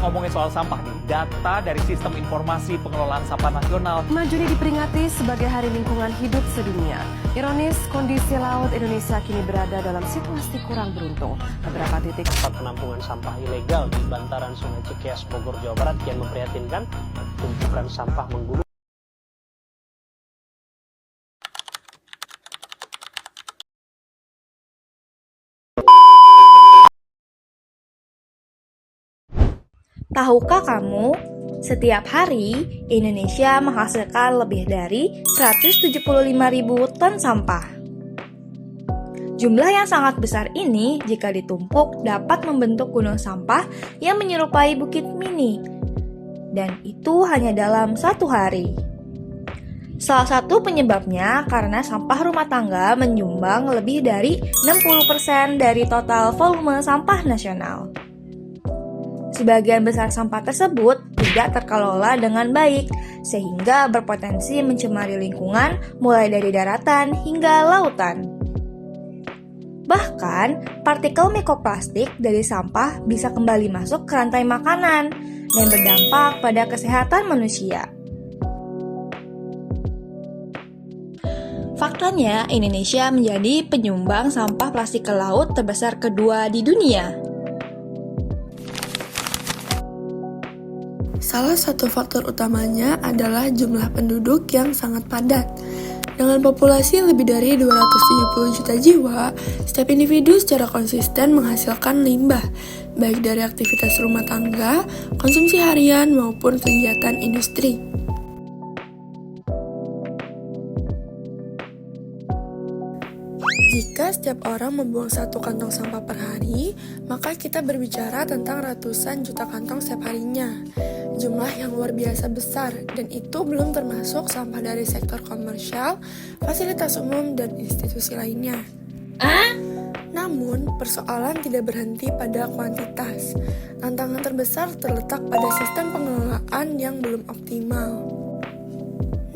ngomongin soal sampah nih, data dari Sistem Informasi Pengelolaan Sampah Nasional. Maju ini diperingati sebagai Hari Lingkungan Hidup Sedunia. Ironis, kondisi laut Indonesia kini berada dalam situasi kurang beruntung. Beberapa titik tempat penampungan sampah ilegal di bantaran Sungai Cikeas, Bogor, Jawa Barat kian memprihatinkan. Tumpukan sampah menggunung. Tahukah kamu, setiap hari Indonesia menghasilkan lebih dari 175.000 ton sampah. Jumlah yang sangat besar ini jika ditumpuk dapat membentuk gunung sampah yang menyerupai bukit mini. Dan itu hanya dalam satu hari. Salah satu penyebabnya karena sampah rumah tangga menyumbang lebih dari 60% dari total volume sampah nasional. Sebagian besar sampah tersebut tidak terkelola dengan baik, sehingga berpotensi mencemari lingkungan mulai dari daratan hingga lautan. Bahkan, partikel mikroplastik dari sampah bisa kembali masuk ke rantai makanan dan berdampak pada kesehatan manusia. Faktanya, Indonesia menjadi penyumbang sampah plastik ke laut terbesar kedua di dunia. Salah satu faktor utamanya adalah jumlah penduduk yang sangat padat. Dengan populasi lebih dari 270 juta jiwa, setiap individu secara konsisten menghasilkan limbah, baik dari aktivitas rumah tangga, konsumsi harian, maupun kegiatan industri. Jika setiap orang membuang satu kantong sampah per hari, maka kita berbicara tentang ratusan juta kantong setiap harinya. Jumlah yang luar biasa besar, dan itu belum termasuk sampah dari sektor komersial, fasilitas umum, dan institusi lainnya. Namun, persoalan tidak berhenti pada kuantitas. Tantangan terbesar terletak pada sistem pengelolaan yang belum optimal.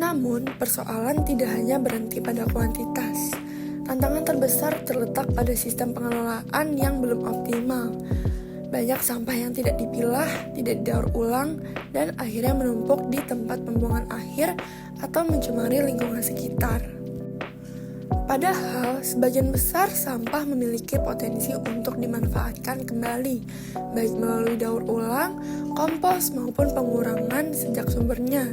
Namun, persoalan tidak hanya berhenti pada kuantitas. Tantangan terbesar terletak pada sistem pengelolaan yang belum optimal. Banyak sampah yang tidak dipilah, tidak didaur ulang, dan akhirnya menumpuk di tempat pembuangan akhir atau mencemari lingkungan sekitar. Padahal, sebagian besar sampah memiliki potensi untuk dimanfaatkan kembali, baik melalui daur ulang, kompos, maupun pengurangan sejak sumbernya.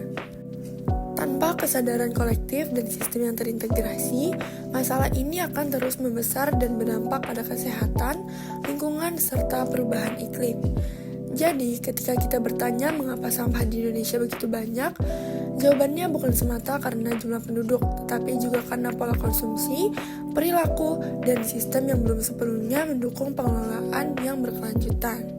Tanpa kesadaran kolektif dan sistem yang terintegrasi, masalah ini akan terus membesar dan berdampak pada kesehatan, lingkungan, serta perubahan iklim. Jadi, ketika kita bertanya mengapa sampah di Indonesia begitu banyak, jawabannya bukan semata karena jumlah penduduk, tetapi juga karena pola konsumsi, perilaku, dan sistem yang belum sepenuhnya mendukung pengelolaan yang berkelanjutan.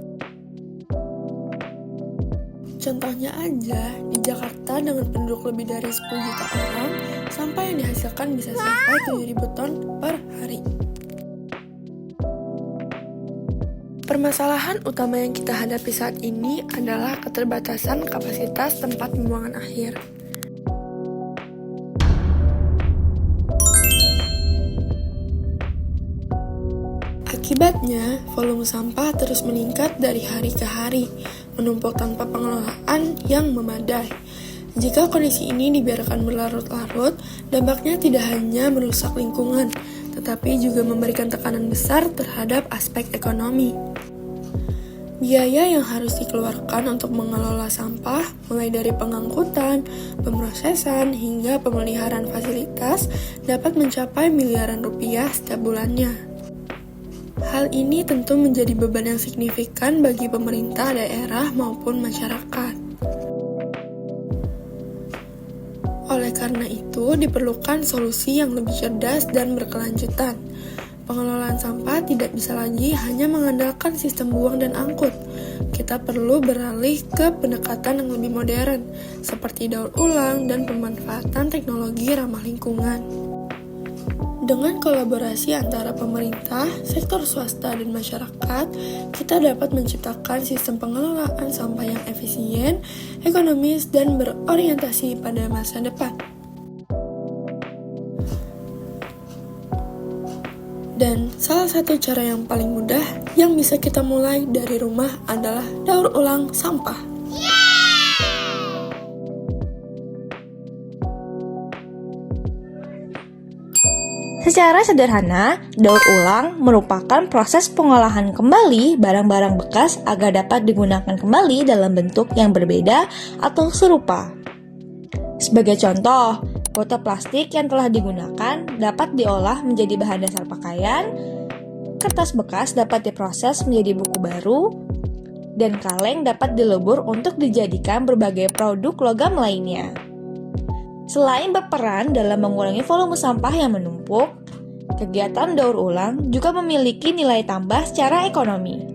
Contohnya aja, di Jakarta dengan penduduk lebih dari 10 juta orang, sampah yang dihasilkan bisa sampai 7.000 ton per hari. Permasalahan utama yang kita hadapi saat ini adalah keterbatasan kapasitas tempat pembuangan akhir. Akibatnya, volume sampah terus meningkat dari hari ke hari, menumpuk tanpa pengelolaan yang memadai. Jika kondisi ini dibiarkan berlarut-larut, dampaknya tidak hanya merusak lingkungan, tetapi juga memberikan tekanan besar terhadap aspek ekonomi. Biaya yang harus dikeluarkan untuk mengelola sampah, mulai dari pengangkutan, pemrosesan, hingga pemeliharaan fasilitas, dapat mencapai miliaran rupiah setiap bulannya. Hal ini tentu menjadi beban yang signifikan bagi pemerintah daerah maupun masyarakat. Oleh karena itu, diperlukan solusi yang lebih cerdas dan berkelanjutan. Pengelolaan sampah tidak bisa lagi hanya mengandalkan sistem buang dan angkut. Kita perlu beralih ke pendekatan yang lebih modern, seperti daur ulang dan pemanfaatan teknologi ramah lingkungan. Dengan kolaborasi antara pemerintah, sektor swasta, dan masyarakat, kita dapat menciptakan sistem pengelolaan sampah yang efisien, ekonomis, dan berorientasi pada masa depan. Dan salah satu cara yang paling mudah yang bisa kita mulai dari rumah adalah daur ulang sampah. Secara sederhana, daur ulang merupakan proses pengolahan kembali barang-barang bekas agar dapat digunakan kembali dalam bentuk yang berbeda atau serupa. Sebagai contoh, botol plastik yang telah digunakan dapat diolah menjadi bahan dasar pakaian, kertas bekas dapat diproses menjadi buku baru, dan kaleng dapat dilebur untuk dijadikan berbagai produk logam lainnya. Selain berperan dalam mengurangi volume sampah yang menumpuk, kegiatan daur ulang juga memiliki nilai tambah secara ekonomi.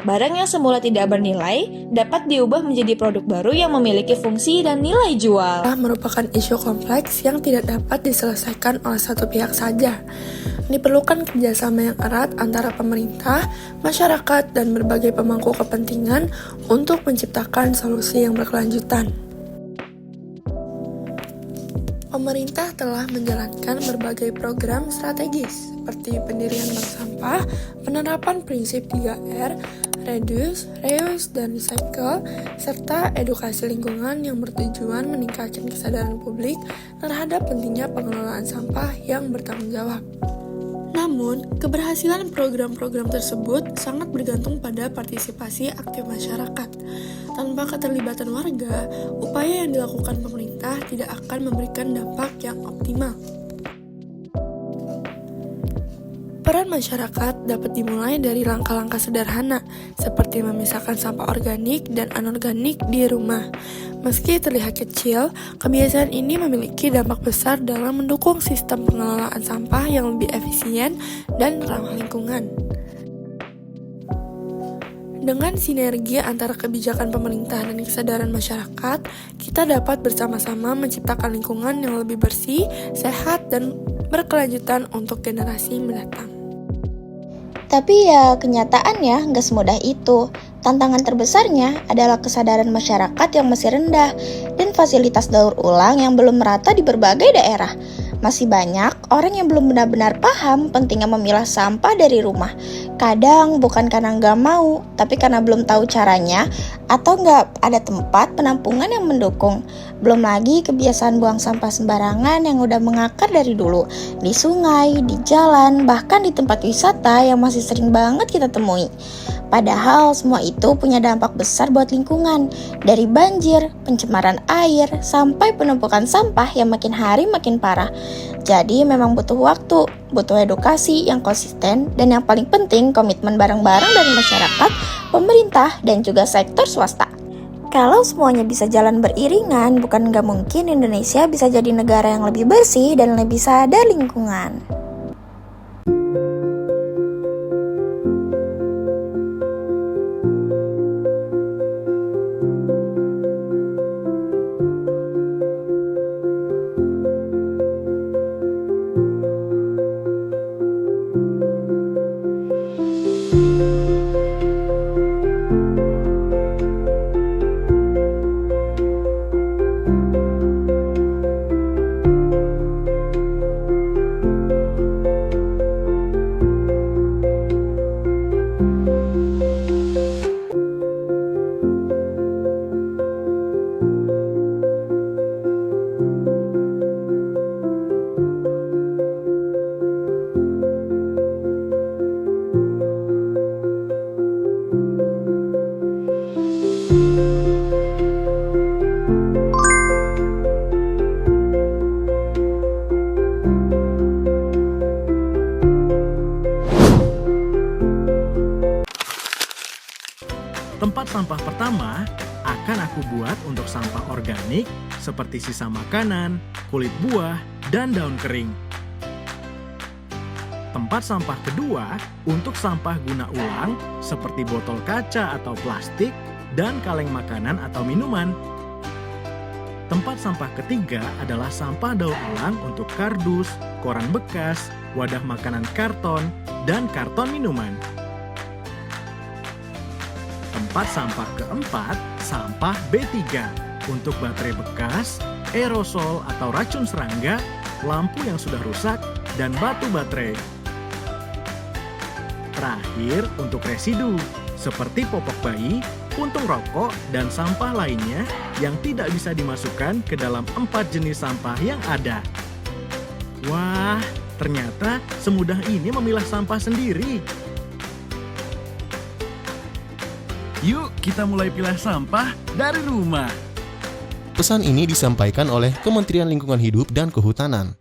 Barang yang semula tidak bernilai dapat diubah menjadi produk baru yang memiliki fungsi dan nilai jual. Merupakan isu kompleks yang tidak dapat diselesaikan oleh satu pihak saja. Diperlukan kerjasama yang erat antara pemerintah, masyarakat, dan berbagai pemangku kepentingan untuk menciptakan solusi yang berkelanjutan. Pemerintah telah menjalankan berbagai program strategis seperti pendirian bank sampah, penerapan prinsip 3R, reduce, reuse, dan recycle, serta edukasi lingkungan yang bertujuan meningkatkan kesadaran publik terhadap pentingnya pengelolaan sampah yang bertanggung jawab. Namun, keberhasilan program-program tersebut sangat bergantung pada partisipasi aktif masyarakat. Tanpa keterlibatan warga, upaya yang dilakukan pemerintah tidak akan memberikan dampak yang optimal. Peran masyarakat dapat dimulai dari langkah-langkah sederhana, seperti memisahkan sampah organik dan anorganik di rumah. Meski terlihat kecil, kebiasaan ini memiliki dampak besar dalam mendukung sistem pengelolaan sampah yang lebih efisien dan ramah lingkungan. Dengan sinergi antara kebijakan pemerintah dan kesadaran masyarakat, kita dapat bersama-sama menciptakan lingkungan yang lebih bersih, sehat, dan berkelanjutan untuk generasi mendatang. Tapi ya kenyataannya nggak semudah itu. Tantangan terbesarnya adalah kesadaran masyarakat yang masih rendah dan fasilitas daur ulang yang belum merata di berbagai daerah. Masih banyak orang yang belum benar-benar paham pentingnya memilah sampah dari rumah. Kadang bukan karena nggak mau, tapi karena belum tahu caranya atau nggak ada tempat penampungan yang mendukung. Belum lagi kebiasaan buang sampah sembarangan yang udah mengakar dari dulu. Di sungai, di jalan, bahkan di tempat wisata yang masih sering banget kita temui. Padahal semua itu punya dampak besar buat lingkungan. Dari banjir, pencemaran air, sampai penumpukan sampah yang makin hari makin parah. Jadi memang butuh waktu, butuh edukasi yang konsisten, dan yang paling penting komitmen bareng-bareng dari masyarakat, pemerintah, dan juga sektor swasta. Kalau semuanya bisa jalan beriringan, bukan nggak mungkin Indonesia bisa jadi negara yang lebih bersih dan lebih sadar lingkungan. Tempat sampah pertama akan aku buat untuk sampah organik seperti sisa makanan, kulit buah, dan daun kering. Tempat sampah kedua untuk sampah guna ulang seperti botol kaca atau plastik dan kaleng makanan atau minuman. Tempat sampah ketiga adalah sampah daur ulang untuk kardus, koran bekas, wadah makanan karton, dan karton minuman. Tempat sampah keempat, sampah B3 untuk baterai bekas, aerosol atau racun serangga, lampu yang sudah rusak, dan batu baterai. terakhir untuk residu, seperti popok bayi, puntung rokok, dan sampah lainnya yang tidak bisa dimasukkan ke dalam 4 jenis sampah yang ada. Wah, ternyata semudah ini memilah sampah sendiri. Yuk, kita mulai pilah sampah dari rumah. Pesan ini disampaikan oleh Kementerian Lingkungan Hidup dan Kehutanan.